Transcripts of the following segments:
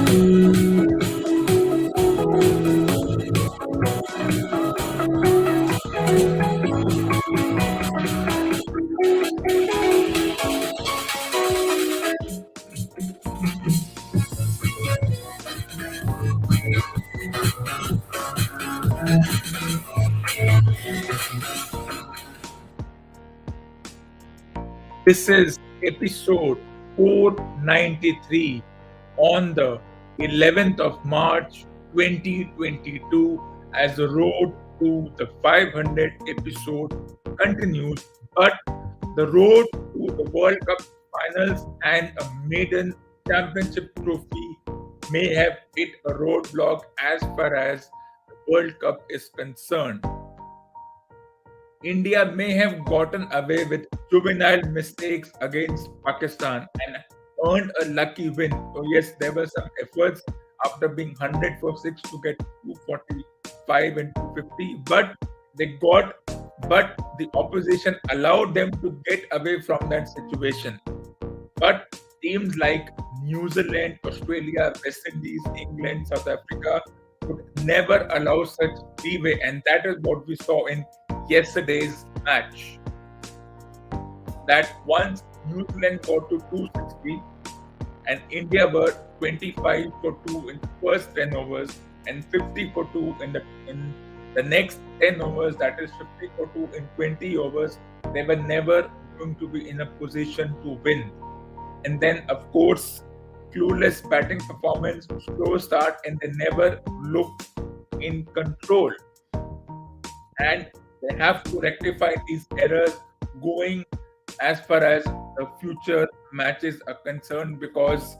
This is episode 493 on the 11th of March 2022 as the road to the 500 episode continues. But the road to the World Cup finals and a maiden championship trophy may have hit a roadblock as far as the World Cup is concerned. India may have gotten away with juvenile mistakes against Pakistan and earned a lucky win. So yes, there were some efforts after being 100 for 6 to get 245 and 250, but the opposition allowed them to get away from that situation. But teams like New Zealand, Australia, West Indies, England, South Africa would never allow such leeway, and that is what we saw in yesterday's match. That once New Zealand got to 260 and India were 25 for 2 in the first 10 overs and 50 for 2 in the next 10 overs, that is 50 for 2 in 20 overs, they were never going to be in a position to win. And then, of course, clueless batting performance, slow start, and they never looked in control. And they have to rectify these errors going as far as the future matches are concerned, because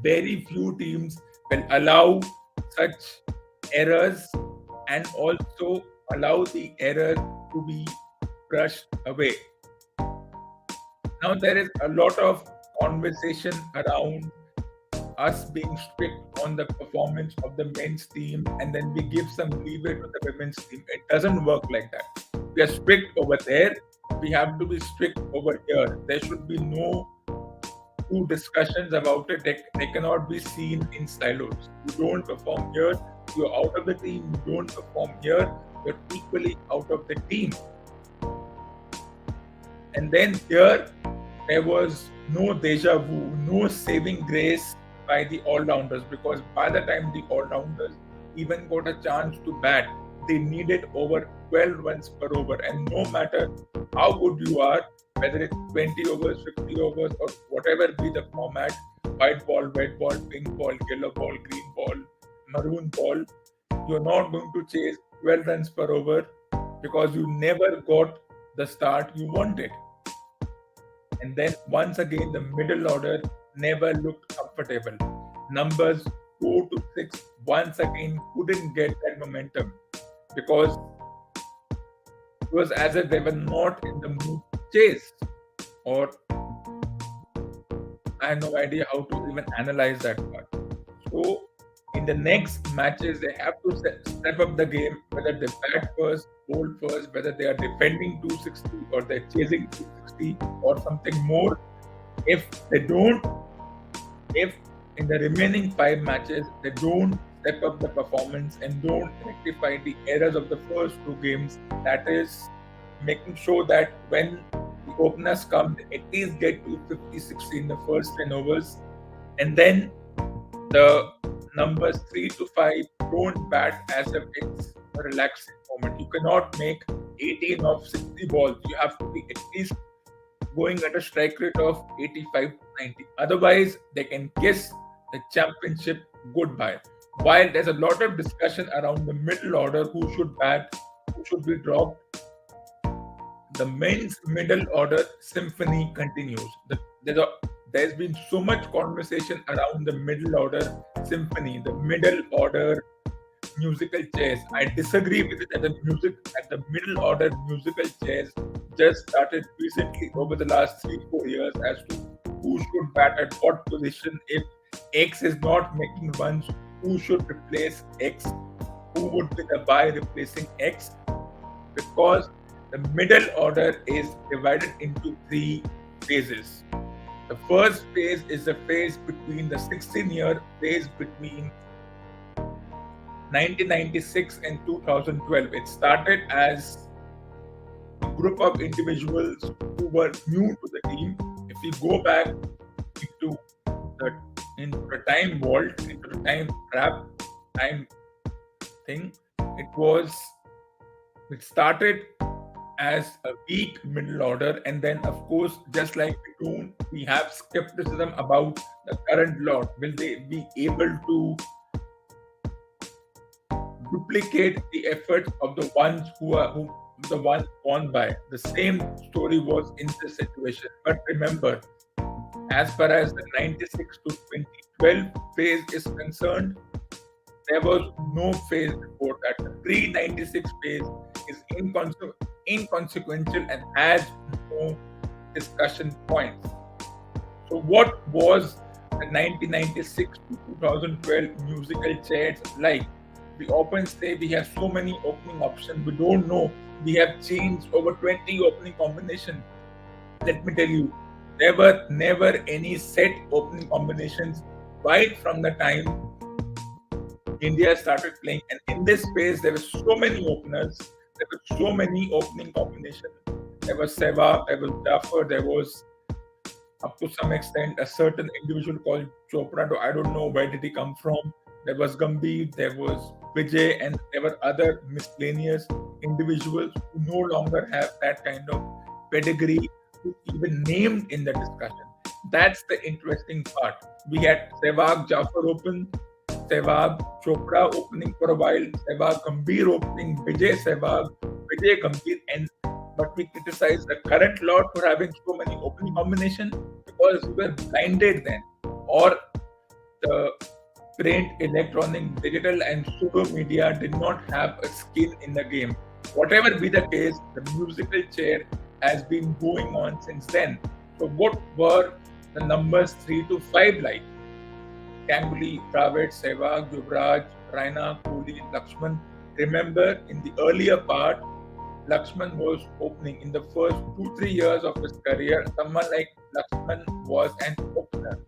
very few teams will allow such errors and also allow the error to be brushed away. Now, there is a lot of conversation around us being strict on the performance of the men's team and then we give some leeway to the women's team. It doesn't work like that. We are strict over there. We have to be strict over here. There should be no two discussions about it. They cannot be seen in silos. You don't perform here, you're out of the team. You don't perform here, you're equally out of the team. And then here, there was no deja vu, no saving grace by the all-rounders, because by the time the all-rounders even got a chance to bat, they needed over 12 runs per over. And no matter how good you are, whether it's 20 overs, 50 overs, or whatever be the format, white ball, red ball, pink ball, yellow ball, green ball, maroon ball, you're not going to chase 12 runs per over because you never got the start you wanted. And then once again, the middle order never looked comfortable. Numbers 4 to 6 once again couldn't get that momentum because it was as if they were not in the mood to chase. Or I have no idea how to even analyze that part. So in the next matches, they have to step up the game, whether they bat first, bowl first, whether they are defending 260 or they're chasing 260 or something more. If in the remaining 5 matches, they don't step up the performance and don't rectify the errors of the first 2 games, that is making sure that when the openers come, they at least get to 50-60 in the first 10 overs, and then the numbers 3 to 5 don't bat as if it's a relaxing moment. You cannot make 18 of 60 balls. You have to be at least going at a strike rate of 85 to 90. Otherwise, they can kiss the championship goodbye. While there's a lot of discussion around the middle order, who should bat, who should be dropped, the men's middle order symphony continues. There's been so much conversation around the middle order symphony, the middle order musical chairs. I disagree with it that the middle order musical chairs just started recently over the last 3-4 years as to who should bat at what position. If X is not making runs, who should replace X? Who would be the buy replacing X? Because the middle order is divided into 3 phases. The first phase is the phase between the 16-year phase between 1996 and 2012. It started as a group of individuals who were new to the team. If we go back into the time vault, into the time trap, time thing, it started as a weak middle order, and then of course, just like we have skepticism about the current lot. Will they be able to duplicate the efforts of the ones who the ones gone by? The same story was in this situation. But remember, as far as the 96 to 2012 phase is concerned, there was no phase before that. The pre-96 phase is inconsequential and has no discussion points. So what was the 1996 to 2012 musical chairs like? We often say we have so many opening options. We don't know. We have changed over 20 opening combinations. Let me tell you, there were never any set opening combinations right from the time India started playing. And in this phase, there were so many openers. There were so many opening combinations. There was Sehwag, there was Jafar, there was, up to some extent, a certain individual called Chopra. I don't know where did he come from. There was Gambhir, there was Vijay, and there were other miscellaneous individuals who no longer have that kind of pedigree to even named in the discussion. That's the interesting part. We had Sehwag Jafar open, Sehwag Chopra opening for a while, Sehwag Gambhir opening, Vijay Sehwag, Vijay Gambhir, but we criticize the current lot for having so many opening combinations because we were blinded then, or the print, electronic, digital, and pseudo media did not have a skin in the game. Whatever be the case, the musical chair has been going on since then. So, what were the numbers 3 to 5 like? Ganguly, Dravid, Sehwag, Yuvraj, Raina, Kohli, Lakshman. Remember, in the earlier part, Lakshman was opening. In the first 2-3 years of his career, someone like Lakshman was an opener.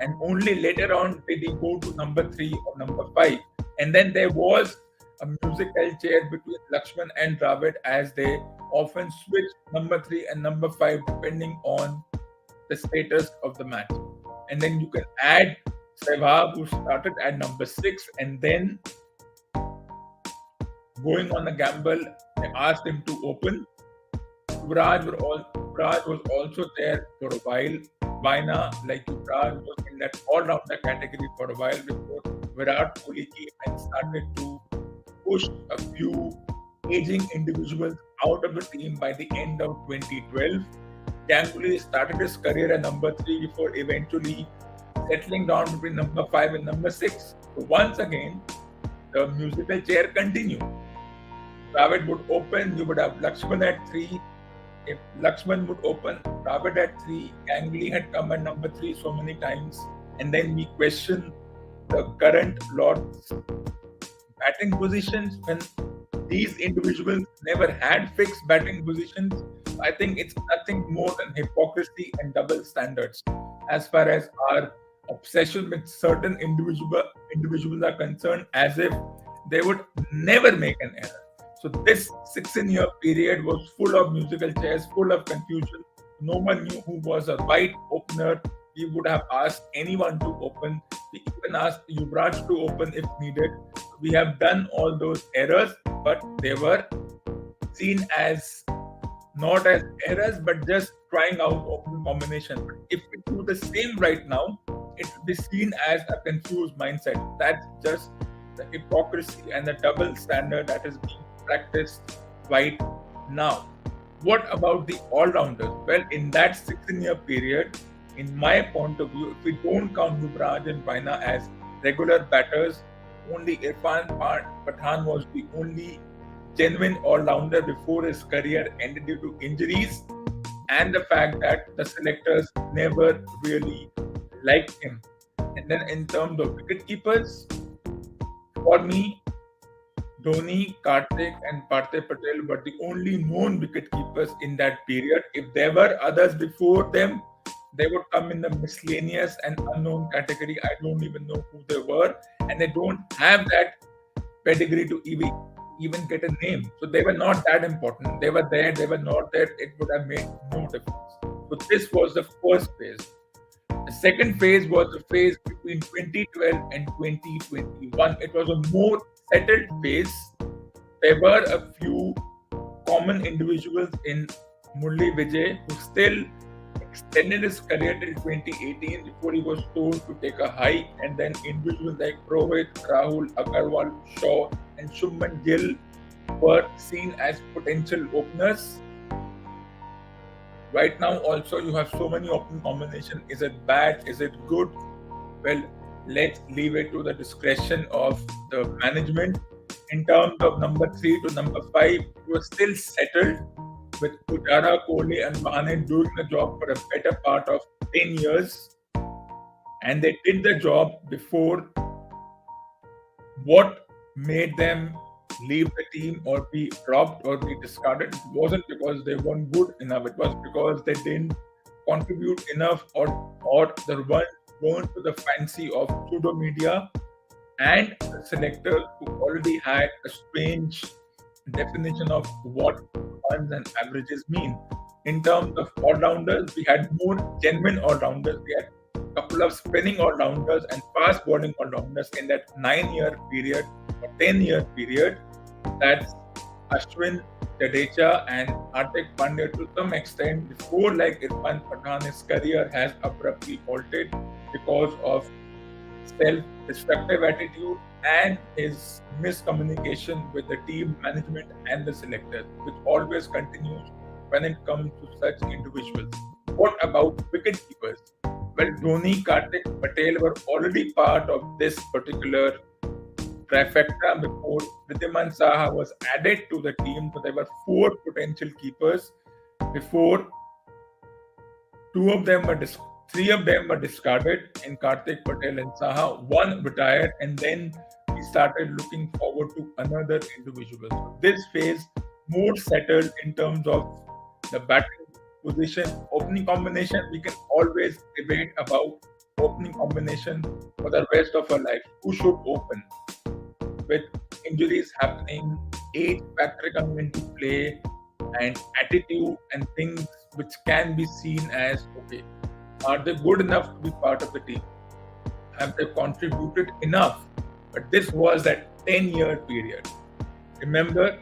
And only later on did he go to number 3 or number 5. And then there was a musical chair between Lakshman and Dravid, as they often switched number 3 and number 5 depending on the status of the match. And then you can add Sehwag, who started at number 6, and then going on a gamble, they asked him to open. Yuvraj was also there for a while. Vaina, like Yuvraj, was in that all-rounder category for a while before Virat Kohli came and started to push a few aging individuals out of the team by the end of 2012. Ganguly started his career at number 3 before eventually settling down between number 5 and number 6. So once again, the musical chair continued. Dravid would open, you would have Lakshman at 3. If Lakshman would open, Dravid at 3, Ganguly had come at number 3 so many times. And then we question the current lot's batting positions when these individuals never had fixed batting positions. I think it's nothing more than hypocrisy and double standards as far as our obsession with certain individuals are concerned, as if they would never make an error. So this 16-year period was full of musical chairs, full of confusion. No one knew who was a right opener. We would have asked anyone to open. We even asked Yuvraj to open if needed. We have done all those errors, but they were seen as not as errors, but just trying out opening combination. But if we do the same right now, it will be seen as a confused mindset. That's just the hypocrisy and the double standard that is being practiced right now. What about the all-rounders? Well, in that 16-year period, in my point of view, if we don't count Yuvraj and Vaina as regular batters, only Irfan Pathan was the only genuine all-rounder before his career ended due to injuries and the fact that the selectors never really liked him. And then in terms of wicket keepers, for me, Dhoni, Karthik and Parthay Patel were the only known wicket keepers in that period. If there were others before them, they would come in the miscellaneous and unknown category. I don't even know who they were, and they don't have that pedigree to even get a name. So they were not that important. They were there, they were not there. It would have made no difference. So this was the first phase. The second phase was the phase between 2012 and 2021. It was a more settled phase. There were a few common individuals in Murli Vijay who still extended his career till 2018 before he was told to take a hike, and then individuals like Rohit, Rahul, Agarwal, Shaw, and Shubman Gill were seen as potential openers. Right now, also, you have so many opening combinations. Is it bad? Is it good? Well, let's leave it to the discretion of the management. In terms of number 3 to number 5, it was still settled with Pujara, Kohli, and Bahane doing the job for a better part of 10 years. And they did the job before. What made them leave the team or be dropped or be discarded? It wasn't because they weren't good enough. It was because they didn't contribute enough or they weren't to the fancy of pseudo media and the selectors who already had a strange definition of what runs and averages mean. In terms of all-rounders, we had more genuine all-rounders. We had a couple of spinning all-rounders and fast bowling all-rounders in that 9-year period or 10-year period. That's Ashwin, Jadeja, and Hardik Pandya to some extent. Before, like Irfan Pathan, his career has abruptly halted because of self-destructive attitude and his miscommunication with the team management and the selectors, which always continues when it comes to such individuals. What about wicket keepers? Well, Dhoni, Kartik, Patel were already part of this particular trifecta before Wriddhiman Saha was added to the team. So there were 4 potential keepers before 3 of them were discarded in Kartik, Patel, and Saha. 1 retired, and then we started looking forward to another individual. So this phase more settled in terms of the batting position. Opening combination, we can always debate about opening combination for the rest of our life. Who should open? With injuries happening, age factor coming into play, and attitude and things which can be seen as, okay, are they good enough to be part of the team? Have they contributed enough? But this was that 10-year period. Remember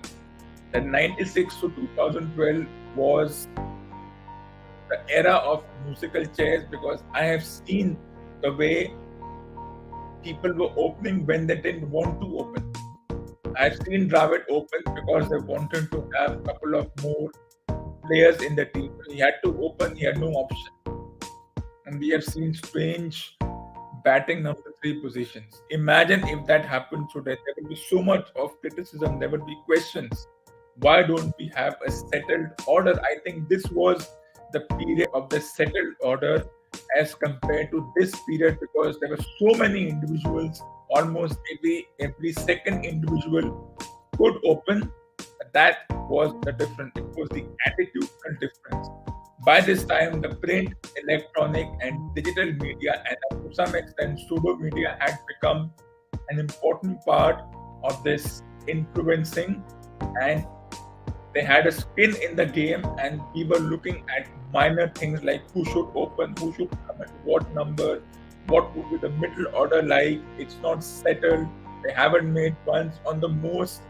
that 96 to 2012 was the era of musical chairs, because I have seen the way people were opening when they didn't want to open. I've seen Dravid open because they wanted to have a couple of more players in the team. He had to open, he had no option. And we have seen strange batting number 3 positions. Imagine if that happened today. There would be so much of criticism, there would be questions. Why don't we have a settled order? I think this was the period of the settled order as compared to this period, because there were so many individuals, almost every second individual could open. That was the difference. It was the attitudinal difference. By this time, the print, electronic, and digital media, and to some extent pseudo media, had become an important part of this influencing, and they had a skin in the game, and we were looking at minor things like who should open, who should come at what number, what would be the middle order like. It's not settled. They haven't made runs on the most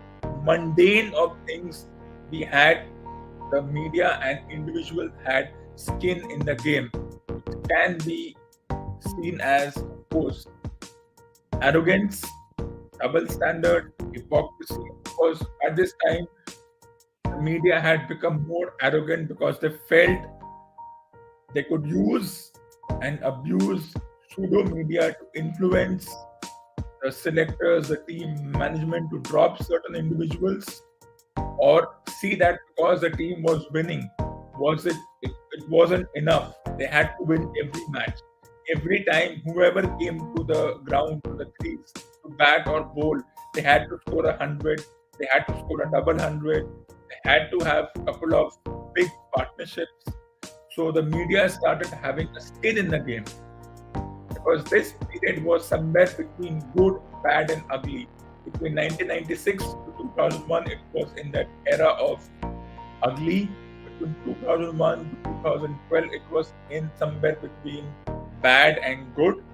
mundane of things. We had the media and individuals had skin in the game. It can be seen as, of course, arrogance, double standard, hypocrisy. Because at this time, the media had become more arrogant because they felt they could use and abuse pseudo media to influence the selectors, the team management to drop certain individuals, or see that because the team was winning, it wasn't enough. They had to win every match. Every time whoever came to the ground, to the crease, to bat or bowl, they had to score 100, they had to score a double 100, they had to have a couple of big partnerships. So the media started having a skin in the game because this period was somewhere between good, bad, and ugly. Between 1996 to 2001, it was in that era of ugly. Between 2001 to 2012, it was in somewhere between bad and good.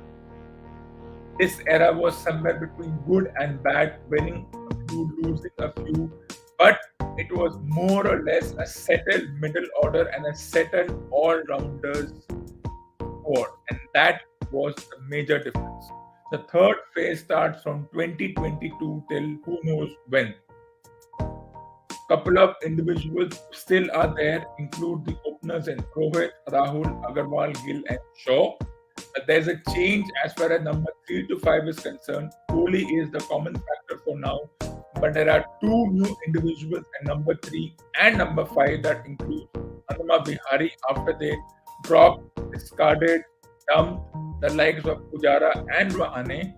This era was somewhere between good and bad, winning a few, losing a few, but it was more or less a settled middle order and a settled all-rounders squad, and that was the major difference. The third phase starts from 2022 till who knows when. Couple of individuals still are there, include the openers in Rohit, Rahul, Agarwal, Gill, and Shaw. But there's a change as far as number 3 to 5 is concerned. Kohli is the common factor for now, but there are two new individuals at number 3 and number 5 that include Hanuma Bihari after they dropped, discarded, dumped the likes of Pujara and Rahane.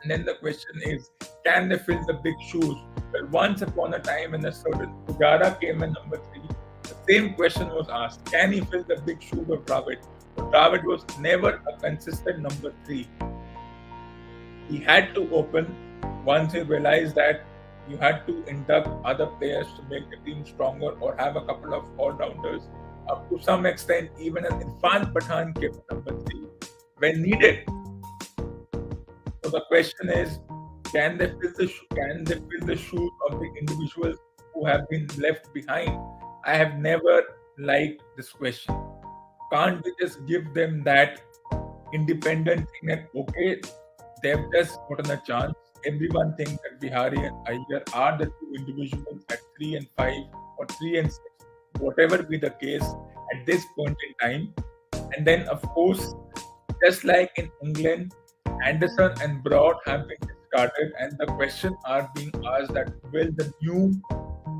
And then the question is, can they fill the big shoes? Well, once upon a time when a certain Pujara came in number 3, the same question was asked, can he fill the big shoes of Dravid? But Dravid was never a consistent number 3. He had to open once he realized that you had to induct other players to make the team stronger or have a couple of all-rounders. Up to some extent, even an Irfan Pathan came in number 3 when needed. So the question is, can they fill the shoes of the individuals who have been left behind? I have never liked this question. Can't we just give them that independent thing that okay, they've just gotten a chance? Everyone thinks that Bihari and Iyer are the two individuals at 3 and 5 or 3 and 6, whatever be the case at this point in time. And then, of course, just like in England, Anderson and Broad have been discarded, and the question are being asked that will the new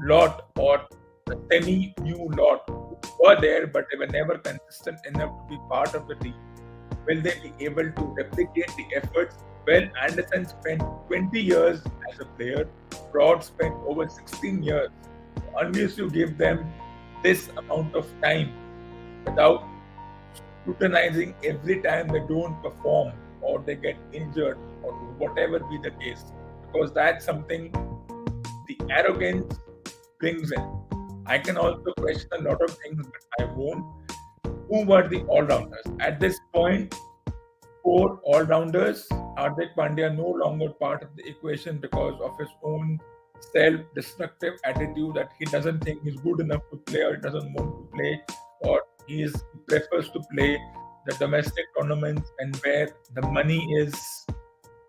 lot or the semi-new lot who were there but they were never consistent enough to be part of the team, will they be able to replicate the efforts? Well, Anderson spent 20 years as a player, Broad spent over 16 years. Unless you give them this amount of time without scrutinizing every time they don't perform or they get injured or whatever be the case, because that's something the arrogance brings in. I can also question a lot of things, but I won't. Who were the all-rounders? At this point, 4 all-rounders. Hardik Pandya no longer part of the equation because of his own self-destructive attitude that he doesn't think he's good enough to play or he doesn't want to play, or he prefers to play the domestic tournaments and where the money is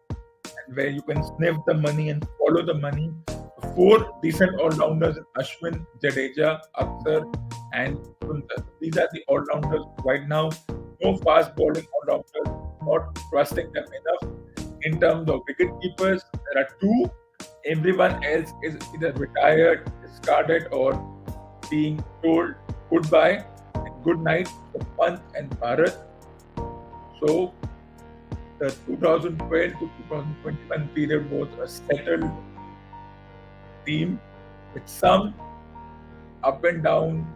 and where you can sniff the money and follow the money. 4 decent all-rounders: Ashwin, Jadeja, Akhtar, and Sundar. These are the all-rounders right now. No fast bowling all-rounders, not trusting them enough. In terms of wicket keepers, there are 2. Everyone else is either retired, discarded, or being told goodbye and good night to Pant and Bharat. So the 2012 to 2021 period was a settled team with some up and down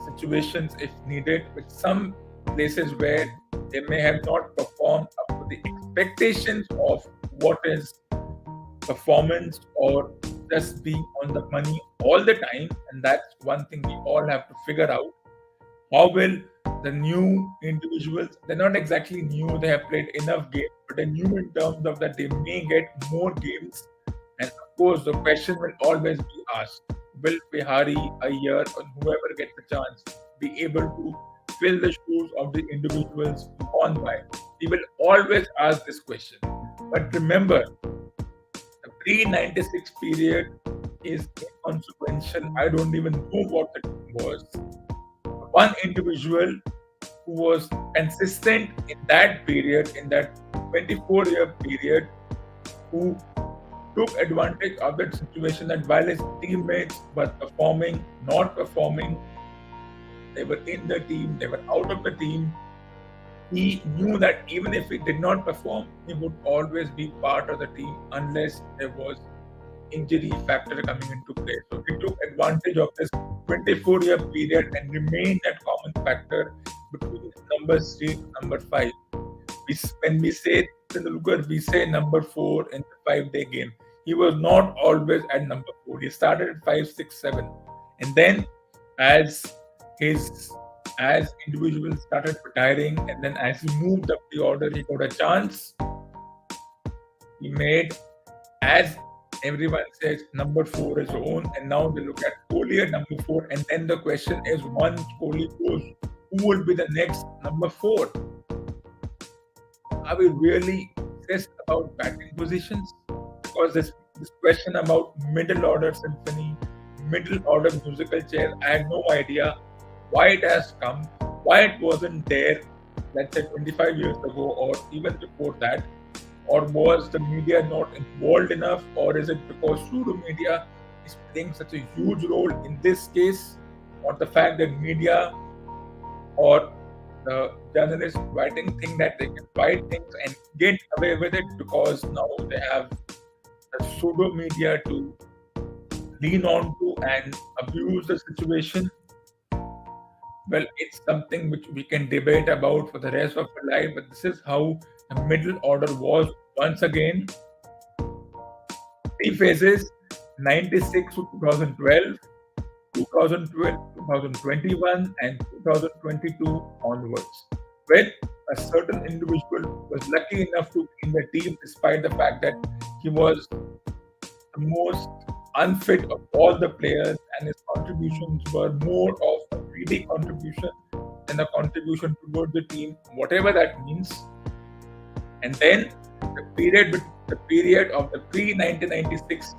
situations if needed, with some places where they may have not performed up to the expectations of what is performance or just being on the money all the time. And that's one thing we all have to figure out. How will the new individuals, they're not exactly new, they have played enough games, but they're new in terms of that they may get more games. And of course, the question will always be asked, will Bihari, Iyer, or whoever gets the chance be able to fill the shoes of the individuals gone by? We will always ask this question. But remember, the pre-96 period is inconsequential. I don't even know what the team was. One individual who was consistent in that period, in that 24-year period, who took advantage of that situation that while his teammates were performing, not performing, they were in the team, they were out of the team, he knew that even if he did not perform, he would always be part of the team unless there was injury factor coming into play. So he took advantage of this 24-year period and remained that common factor between number 3 to number 5. When we say Tendulkar, we say number 4 in the 5-day game. He was not always at number 4. He started at 5, 6, 7. And then as his as individuals started retiring, and then as he moved up the order, he got a chance. He made, as everyone says, number 4 is own, and now they look at Kohli at number 4, and then the question is, once Kohli goes, who will be the next number 4? Are we really obsessed about batting positions? Because this question about middle order symphony, middle order musical chairs, I had no idea why it has come, why it wasn't there, let's say 25 years ago or even before that. Or was the media not involved enough, or is it because pseudo media is playing such a huge role in this case, or the fact that media or the journalists writing think that they can write things and get away with it because now they have the pseudo media to lean on to and abuse the situation? Well, it's something which we can debate about for the rest of our life, but this is how the middle order was once again. 3 phases, 96 to 2012, 2012 2021, and 2022 onwards, when a certain individual was lucky enough to be in the team despite the fact that he was the most unfit of all the players, and his contributions were more of a greedy contribution than a contribution towards the team, whatever that means. And then the period of the pre-1996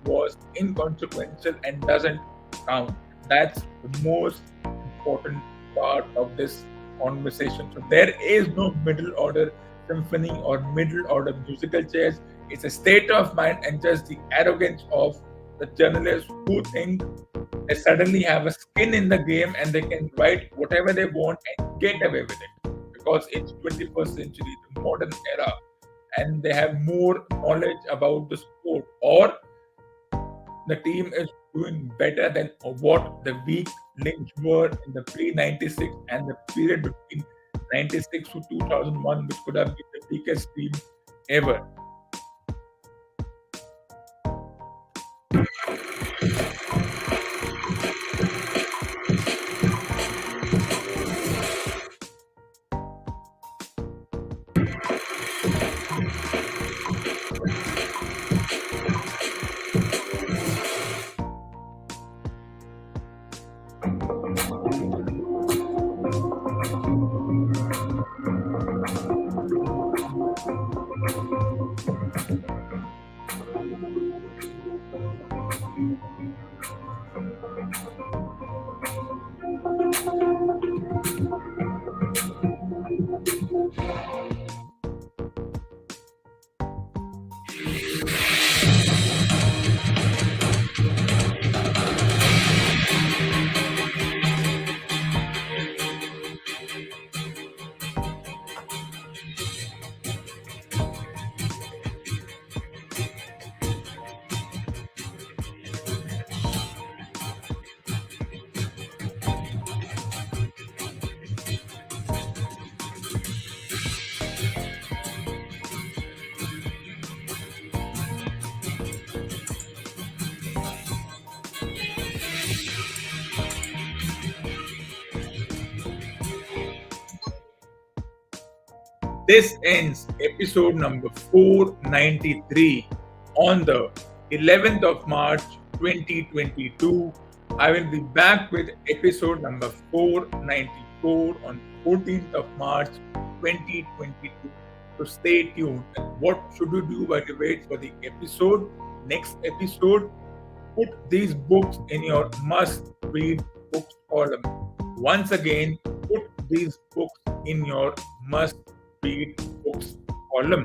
was inconsequential and doesn't count. That's the most important part of this conversation. So there is no middle order symphony or middle order musical chairs. It's a state of mind and just the arrogance of the journalists who think they suddenly have a skin in the game and they can write whatever they want and get away with it because it's 21st century, the modern era, and they have more knowledge about the sport, or the team is doing better than what the weak links were in the pre-96 and the period between 96 to 2001, which could have been the weakest team ever. This ends episode number 493 on the 11th of March 2022. I will be back with episode number 494 on 14th of March 2022. So stay tuned. And what should you do while you wait for the next episode? Put these books in your must-read books column. Once again, put these books in your must-read books column.